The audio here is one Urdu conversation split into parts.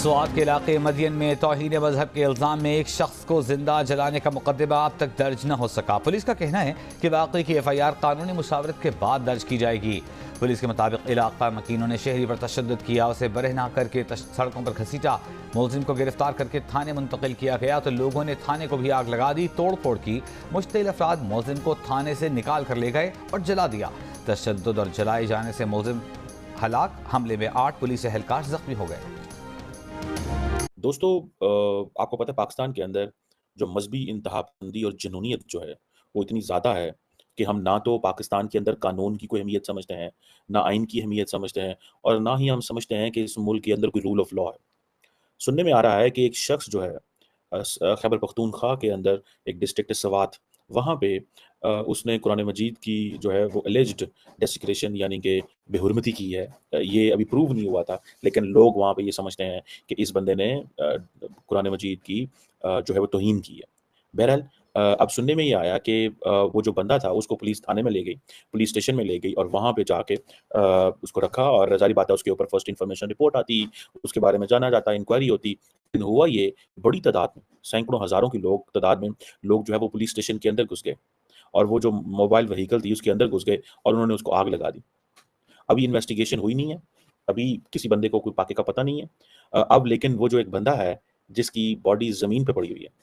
سوات کے علاقے مدین میں توہین مذہب کے الزام میں ایک شخص کو زندہ جلانے کا مقدمہ اب تک درج نہ ہو سکا۔ پولیس کا کہنا ہے کہ واقعے کی ایف آئی آر قانونی مشاورت کے بعد درج کی جائے گی۔ پولیس کے مطابق علاقہ مکینوں نے شہری پر تشدد کیا، اسے برہنہ کر کے سڑکوں پر گھسیٹا۔ ملزم کو گرفتار کر کے تھانے منتقل کیا گیا تو لوگوں نے تھانے کو بھی آگ لگا دی، توڑ پھوڑ کی۔ مشتعل افراد ملزم کو تھانے سے نکال کر لے گئے اور جلا دیا۔ تشدد اور جلائے جانے سے ملزم ہلاک، حملے میں 8 پولیس اہلکار زخمی ہو گئے۔ دوستو، آپ کو پتہ ہے پاکستان کے اندر جو مذہبی انتہا پسندی اور جنونیت جو ہے وہ اتنی زیادہ ہے کہ ہم نہ تو پاکستان کے اندر قانون کی کوئی اہمیت سمجھتے ہیں، نہ آئین کی اہمیت سمجھتے ہیں، اور نہ ہی ہم سمجھتے ہیں کہ اس ملک کے اندر کوئی رول آف لا ہے۔ سننے میں آ رہا ہے کہ ایک شخص جو ہے خیبر پختونخوا کے اندر ایک ڈسٹرکٹ سوات، وہاں پہ اس نے قرآن مجید کی جو ہے وہ الیجڈ ڈیسیکریشن یعنی کہ بے حرمتی کی ہے۔ یہ ابھی پروو نہیں ہوا تھا، لیکن لوگ وہاں پہ یہ سمجھتے ہیں کہ اس بندے نے قرآن مجید کی جو ہے وہ توہین کی ہے۔ بہرحال اب سننے میں یہ آیا کہ وہ جو بندہ تھا اس کو پولیس تھانے میں لے گئی، پولیس اسٹیشن میں لے گئی، اور وہاں پہ جا کے اس کو رکھا، اور ظاہری بات ہے اس کے اوپر فرسٹ انفارمیشن رپورٹ آتی، اس کے بارے میں جانا جاتا، انکوائری ہوتی۔ لیکن ہوا یہ بڑی تعداد میں، سینکڑوں ہزاروں کی تعداد میں لوگ جو ہے وہ پولیس اسٹیشن کے اندر گھس گئے، اور وہ جو موبائل وہیکل تھی اس کے اندر گھس گئے اور انہوں نے اس کو آگ لگا دی۔ ابھی انویسٹیگیشن ہوئی نہیں ہے، ابھی کسی بندے کو کوئی پاکے کا پتہ نہیں ہے۔ اب لیکن وہ جو ایک بندہ ہے جس کی باڈی زمین پہ پڑی ہوئی ہے،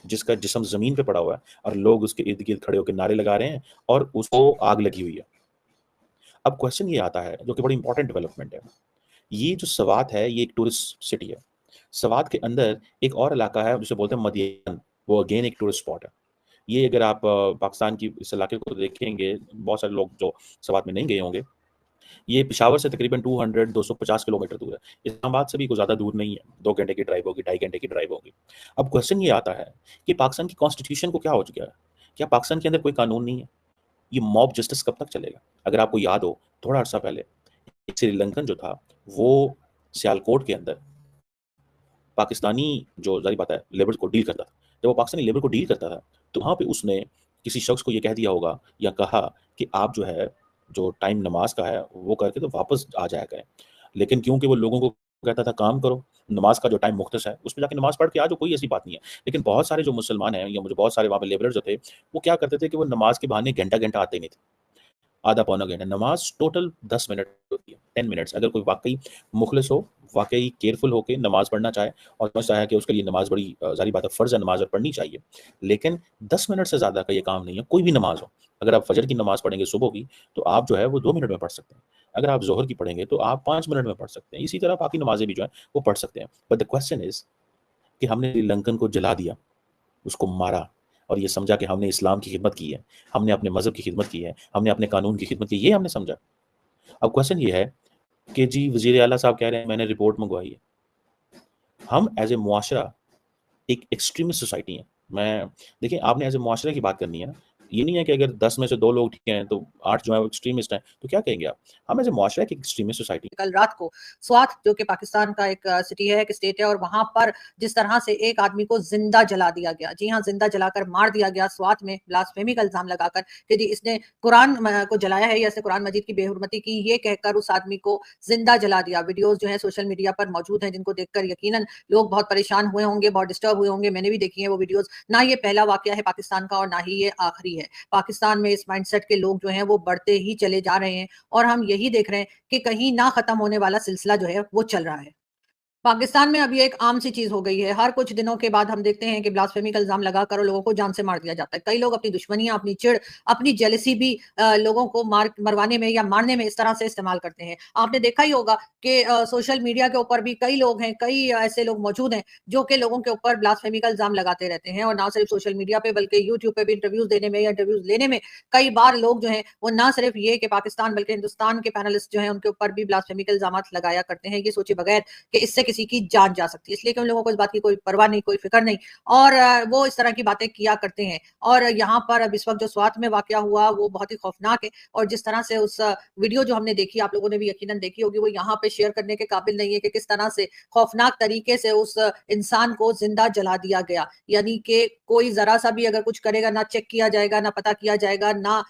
جس کا جسم زمین پہ پڑا ہوا ہے، اور لوگ اس کے ارد گرد کھڑے ہو کے نعرے لگا رہے ہیں اور اس کو آگ لگی ہوئی ہے۔ اب کوشچن یہ آتا ہے جو کہ بڑی امپورٹنٹ ڈیولپمنٹ ہے، یہ جو سوات ہے یہ ایک ٹورسٹ سٹی ہے۔ سوات کے اندر ایک اور علاقہ ہے جسے بولتے ہیں مدین، وہ اگین ایک ٹورسٹ اسپاٹ ہے۔ یہ اگر آپ پاکستان کی اس علاقے کو دیکھیں گے، بہت سارے لوگ جو سوات میں نہیں گئے ہوں گے، یہ پشاور سے تقریباً 250 کلومیٹر دور ہے، اسلام آباد سے بھی کوئی زیادہ دور نہیں ہے، 2 گھنٹے کی ڈرائیو ہوگی، 2.5 گھنٹے کی ڈرائیو ہوگی۔ اب کوشچن یہ آتا ہے کہ پاکستان کی کانسٹیٹیوشن کو کیا ہو چکا ہے؟ کیا پاکستان کے اندر کوئی قانون نہیں ہے؟ یہ موب جسٹس کب تک چلے گا؟ اگر آپ کو یاد ہو تھوڑا عرصہ پہلے ایک سری لنکن جو تھا وہ سیالکوٹ کے اندر پاکستانی جو ظاہر بات ہے لیبر کو ڈیل کرتا تھا، جب وہ پاکستانی لیبر کو ڈیل کرتا تھا تو وہاں پہ اس نے کسی شخص کو یہ کہہ دیا ہوگا یا کہا کہ آپ جو ہے جو ٹائم نماز کا ہے وہ کر کے تو واپس آ جایا کریں، لیکن کیونکہ وہ لوگوں کو کہتا تھا کام کرو، نماز کا جو ٹائم مختص ہے اس پہ جا کے نماز پڑھ کے آ جاؤ، کوئی ایسی بات نہیں ہے۔ لیکن بہت سارے جو مسلمان ہیں یا مجھے بہت سارے وہاں پہ لیبرر جو تھے وہ کیا کرتے تھے کہ وہ نماز کے بہانے گھنٹہ گھنٹہ آتے نہیں تھے، آدھا پونا گھنٹہ۔ نماز ٹوٹل 10 منٹ ہوتی ہے، 10 منٹس۔ اگر کوئی واقعی مخلص ہو، واقعی کیئرفل ہو کے نماز پڑھنا چاہے اور سمجھتا ہے کہ اس کے لیے نماز بڑی ظاہری بات ہے فرض ہے، نماز اور پڑھنی چاہیے، لیکن 10 منٹ سے زیادہ کا یہ کام نہیں ہے۔ کوئی بھی نماز ہو، اگر آپ فجر کی نماز پڑھیں گے صبح کی تو آپ جو ہے وہ 2 منٹ میں پڑھ سکتے ہیں، اگر آپ ظہر کی پڑھیں گے تو آپ 5 منٹ میں پڑھ سکتے ہیں، اسی طرح باقی نمازیں بھی جو ہیں وہ پڑھ سکتے ہیں۔ بٹ دا کوسچن از کہ ہم نے لنکن کو جلا دیا، اس کو مارا، اور یہ سمجھا کہ ہم نے اسلام کی خدمت کی ہے، ہم نے اپنے مذہب کی خدمت کی ہے، ہم نے اپنے قانون کی خدمت کی، یہ ہم نے سمجھا۔ اب کوسچن یہ ہے کہ جی وزیر اعلیٰ صاحب کہہ رہے ہیں میں نے رپورٹ منگوائی ہے۔ ہم ایز اے معاشرہ ایک ایکسٹریمسٹ سوسائٹی ہے۔ میں دیکھیں، آپ نے ایز اے معاشرے کی بات کرنی ہے نا، یہ نہیں ہے کہ اگر 10 میں سے 2 لوگ ٹھیک ہیں تو 8 جو ہے وہ ایکسٹریمسٹ ہیں، تو کیا کہیں گے آپ؟ ہم ایز اے معاشرہ کی ایکسٹریمسٹ سوسائٹی۔ کل رات کو سوات جو کہ پاکستان کا ایک سٹی ہے، ایک اسٹیٹ ہے، اور وہاں پر جس طرح سے ایک آدمی کو زندہ جلا دیا گیا، جی ہاں زندہ جلا کر مار دیا گیا سوات میں، بلاسفیمی کا الزام لگا کر کہ جی اس نے قرآن کو جلایا ہے یا اس نے قرآن مجید کی بے حرمتی کی، یہ کہہ کر اس آدمی کو زندہ جلا دیا۔ ویڈیوز جو ہیں سوشل میڈیا پر موجود ہیں جن کو دیکھ کر یقیناً لوگ بہت پریشان ہوئے ہوں گے، بہت ڈسٹرب ہوئے ہوں گے، میں نے بھی دیکھی ہیں وہ ویڈیوز۔ نہ یہ پہلا واقعہ ہے پاکستان کا اور نہ ہی یہ آخری ہے۔ پاکستان میں اس مائنڈ سیٹ کے لوگ جو ہیں وہ بڑھتے ہی چلے جا رہے ہیں، اور ہم یہی دیکھ رہے ہیں کہ کہیں نہ ختم ہونے والا سلسلہ جو ہے وہ چل رہا ہے۔ پاکستان میں اب یہ ایک عام سی چیز ہو گئی ہے، ہر کچھ دنوں کے بعد ہم دیکھتے ہیں کہ بلاسفیمی کا الزام لگا کر لوگوں کو جان سے مار دیا جاتا ہے۔ کئی لوگ اپنی دشمنیاں، اپنی چڑ، اپنی جیلسی بھی لوگوں کو مروانے میں یا مارنے میں اس طرح سے استعمال کرتے ہیں۔ آپ نے دیکھا ہی ہوگا کہ سوشل میڈیا کے اوپر بھی کئی لوگ ہیں، کئی ایسے لوگ موجود ہیں جو کہ لوگوں کے اوپر بلاسفیمی کا الزام لگاتے رہتے ہیں، اور نہ صرف سوشل میڈیا پہ بلکہ یوٹیوب پہ بھی انٹرویوز دینے میں یا انٹرویوز لینے میں کئی بار لوگ جو ہیں وہ نہ صرف یہ کہ پاکستان بلکہ ہندوستان کے پینلسٹ جو ہیں ان کے اوپر بھی بلاسفیمی کے الزامات لگایا کرتے ہیں، یہ سوچے بغیر کہ اس سے کسی کی جان جا سکتی ہے، اس لیے کہ ان لوگوں کو اس بات کی کوئی پرواہ نہیں، کوئی فکر نہیں، اور وہ اس طرح کی باتیں کیا کرتے ہیں۔ اور یہاں پر اب اس وقت جو سوات میں واقعہ ہوا وہ بہت ہی خوفناک ہے، اور جس طرح سے اس ویڈیو جو ہم نے دیکھی، آپ لوگوں نے بھی یقیناً دیکھی ہوگی، وہ یہاں پہ شیئر کرنے کے قابل نہیں ہے کہ کس طرح سے خوفناک طریقے سے اس انسان کو زندہ جلا دیا گیا۔ یعنی کہ کوئی ذرا سا بھی اگر کچھ کرے گا، نہ چیک کیا جائے گا، نہ پتہ کیا جائے گا، نہ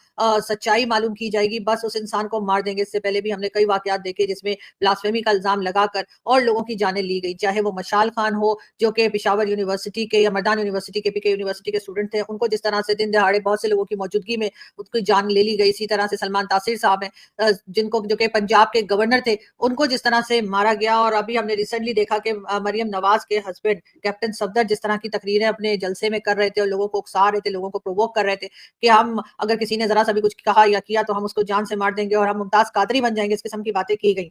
سچائی معلوم کی جائے گی، بس اس انسان کو مار دیں گے۔ اس سے پہلے بھی ہم نے کئی واقعات دیکھے جس میں بلاسفیمی کا الزام لگا کر اور لوگوں کی جانیں لی گئی, چاہے وہ مشال خان ہو جو کہ پشاور یونیورسٹی کے یا مردان یونیورسٹی کے پی کے یونیورسٹی کے اسٹوڈنٹ تھے, ان کو جس طرح سے دن دہاڑے بہت سے لوگوں کی موجودگی میں ان کی جان لے لی گئی. اسی طرح سے سلمان تاثیر صاحب ہیں جن کو جو کہ پنجاب کے گورنر تھے, ان کو جس طرح سے مارا گیا. اور ابھی ہم نے ریسنٹلی دیکھا کہ مریم نواز کے ہسبینڈ کیپٹن صفدر جس طرح کی تقریریں اپنے جلسے میں کر رہے تھے اور لوگوں کو اکسا رہے تھے, لوگوں کو پرووک کر رہے تھے کہ ہم اگر کسی نے ذرا سا بھی کچھ کہا یا کیا تو ہم اس کو جان سے مار دیں گے اور ہم ممتاز قادری بن جائیں گے, اس قسم کی باتیں کی گئی.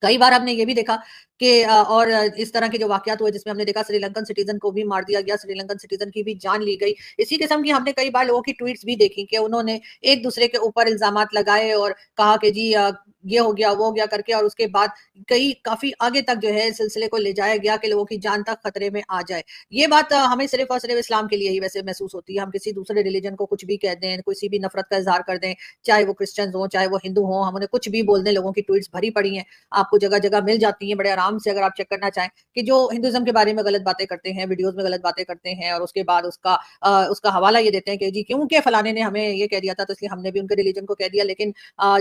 کئی بار ہم نے یہ بھی دیکھا کہ اور اس طرح کے جو واقعات ہوئے جس میں ہم نے دیکھا سری لنکن سٹیزن کو بھی مار دیا گیا, سری لنکن سٹیزن کی بھی جان لی گئی. اسی قسم کی ہم نے کئی بار لوگوں کی ٹویٹس بھی دیکھی کہ انہوں نے ایک دوسرے کے اوپر الزامات لگائے اور کہا کہ جی یہ ہو گیا وہ ہو گیا کر کے, اور اس کے بعد کافی آگے تک جو ہے سلسلے کو لے جایا گیا کہ لوگوں کی جان تک خطرے میں آ جائے. یہ بات ہمیں صرف اور صرف اسلام کے لیے ہی ویسے محسوس ہوتی ہے. ہم کسی دوسرے ریلیجن کو کچھ بھی کہہ دیں, کسی بھی نفرت کا اظہار کر دیں, چاہے وہ کرسچنز ہوں چاہے وہ ہندو ہوں, ہم انہیں کچھ بھی بول دیں. لوگوں کی ٹویٹس بھری پڑی ہیں, آپ کو جگہ جگہ مل جاتی ہیں بڑے آرام سے اگر آپ چیک کرنا چاہیں کہ جو ہندوازم کے بارے میں غلط باتیں کرتے ہیں, ویڈیوز میں غلط باتیں کرتے ہیں اور اس کے بعد اس کا حوالہ یہ دیتے ہیں کہ جی کیونکہ فلانے نے ہمیں یہ کہہ دیا تھا تو اس لیے ہم نے بھی ان کے ریلیجن کو کہہ دیا. لیکن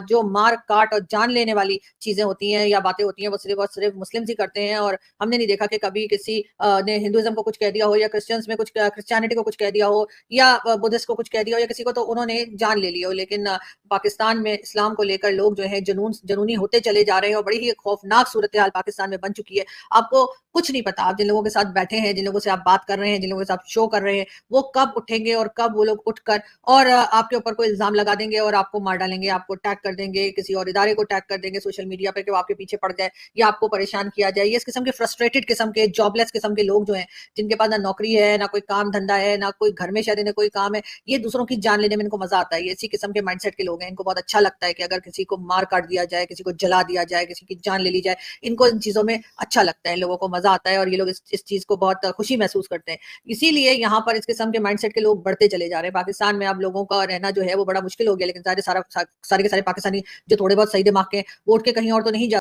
جو مار کاٹ اور جان لینے والی چیزیں ہوتی ہیں یا باتیں ہوتی ہیں وہ صرف اور صرف مسلمز ہی کرتے ہیں. اور ہم نے نہیں دیکھا کہ کبھی کسی نے ہندوازم کو کچھ کہہ دیا ہو یا کرسچنس میں کچھ کرسچینٹی کو کچھ کہہ دیا ہو یا بدھسٹ کو کچھ کہہ دیا ہو یا کسی کو, تو انہوں نے جان لے لی ہو. لیکن پاکستان میں اسلام کو لے کر لوگ جو ہیں جنونی ہوتے چلے جا رہے ہیں اور بڑی ہی خوفناک صورتحال پاکستان میں بن چکی ہے. آپ کو کچھ نہیں پتا, آپ جن لوگوں کے ساتھ بیٹھے ہیں, جن لوگوں سے آپ بات کر رہے ہیں, جن لوگوں کے ساتھ شو کر رہے ہیں, وہ کب اٹھیں گے اور کب وہ لوگ اٹھ کر اور آپ کے اوپر کوئی الزام لگا دیں گے اور آپ کو مار ڈالیں گے, آپ کو ٹیگ کر دیں گے, کسی اور ادارے کو ٹیگ کر دیں گے سوشل میڈیا پہ کہ وہ آپ کے پیچھے پڑ جائے یا آپ کو پریشان کیا جائے. یہ اس قسم کے فرسٹریٹڈ قسم کے جاب لیس قسم کے لوگ جو ہیں, جن کے پاس نہ نوکری ہے نہ کوئی کام دھندا ہے نہ کوئی گھر میں شاید انہیں کوئی کام ہے, یہ دوسروں کی جان لینے میں ان کو مزہ آتا ہے. یہ اسی قسم کے مائنڈ سیٹ کے لوگ ہیں, ان کو بہت اچھا لگتا ہے کہ اگر کسی کو مار کاٹ دیا جائے, کسی کو جلا دیا جائے, کسی کی جان لے لی جائے, ان کو ان چیزوں میں اچھا لگتا ہے, لوگوں کو مزہ آتا ہے اور یہ لوگ اس چیز کو بہت خوشی محسوس کرتے ہیں. اسی لیے یہاں پر اس قسم کے مائنڈ سیٹ کے لوگ بڑھتے چلے جا رہے ہیں. پاکستان میں اب لوگوں کا رہنا جو ہے وہ بڑا مشکل ہو گیا, لیکن سارے کے سارے پاکستانی جو تھوڑے بہت صحیح دماغ کے ووٹ کے کہیں اور تو نہیں جا